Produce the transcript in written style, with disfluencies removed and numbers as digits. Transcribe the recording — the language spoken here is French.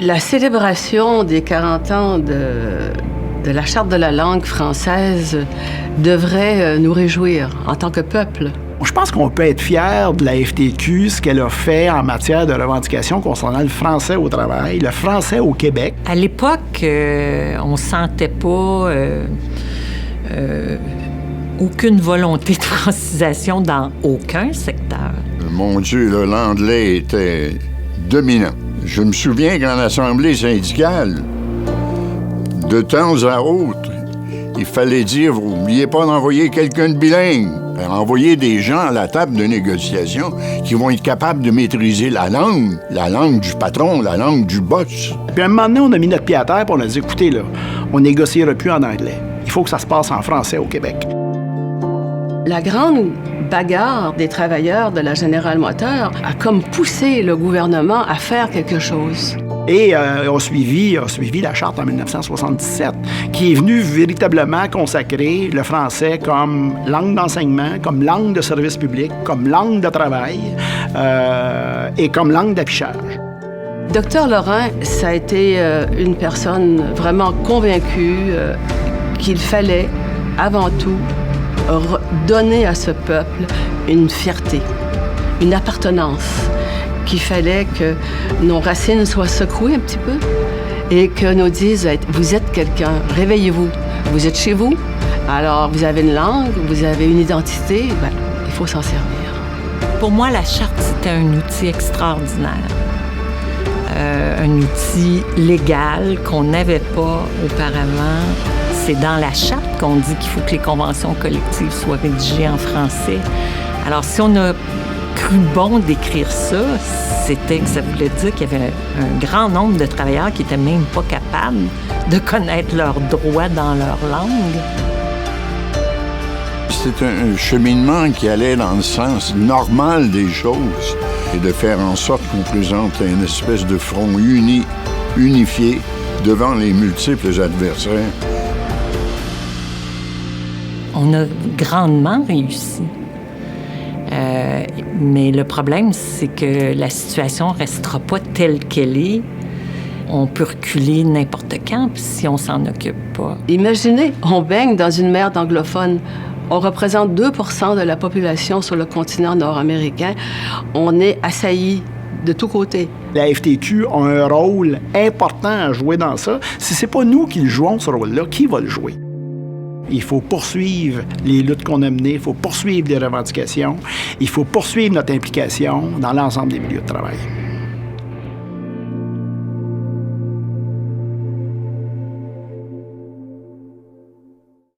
La célébration des 40 ans de la Charte de la langue française devrait nous réjouir en tant que peuple. Je pense qu'on peut être fier de la FTQ, ce qu'elle a fait en matière de revendication concernant le français au travail, le français au Québec. À l'époque, on sentait pas aucune volonté de francisation dans aucun secteur. Mon Dieu, là, l'anglais était dominant. Je me souviens qu'en assemblée syndicale, de temps à autre, il fallait dire, vous n'oubliez pas d'envoyer quelqu'un de bilingue. Envoyer des gens à la table de négociation qui vont être capables de maîtriser la langue du patron, la langue du boss. Puis à un moment donné, on a mis notre pied à terre et on a dit, écoutez, là, on négociera plus en anglais. Il faut que ça se passe en français au Québec. La grande bagarre des travailleurs de la General Motors a comme poussé le gouvernement à faire quelque chose. Et a suivi la Charte en 1977, qui est venue véritablement consacrer le français comme langue d'enseignement, comme langue de service public, comme langue de travail et comme langue d'affichage. Dr Laurent, ça a été une personne vraiment convaincue qu'il fallait, avant tout, donner à ce peuple une fierté, une appartenance, qu'il fallait que nos racines soient secouées un petit peu et que nous disent « Vous êtes quelqu'un, réveillez-vous, vous êtes chez vous, alors vous avez une langue, vous avez une identité, ben, il faut s'en servir. » Pour moi, la Charte, c'était un outil extraordinaire. Un outil légal qu'on n'avait pas auparavant. C'est dans la Charte qu'on dit qu'il faut que les conventions collectives soient rédigées en français. Alors, si on a cru bon d'écrire ça, c'était que ça voulait dire qu'il y avait un grand nombre de travailleurs qui n'étaient même pas capables de connaître leurs droits dans leur langue. C'est un cheminement qui allait dans le sens normal des choses et de faire en sorte qu'on présente une espèce de front unifié devant les multiples adversaires. On a grandement réussi. Mais le problème, c'est que la situation ne restera pas telle qu'elle est. On peut reculer n'importe quand si on s'en occupe pas. Imaginez, on baigne dans une mer d'anglophones. On représente 2 % de la population sur le continent nord-américain. On est assaillis de tous côtés. La FTQ a un rôle important à jouer dans ça. Si c'est pas nous qui le jouons, ce rôle-là, qui va le jouer? Il faut poursuivre les luttes qu'on a menées, il faut poursuivre les revendications, il faut poursuivre notre implication dans l'ensemble des milieux de travail.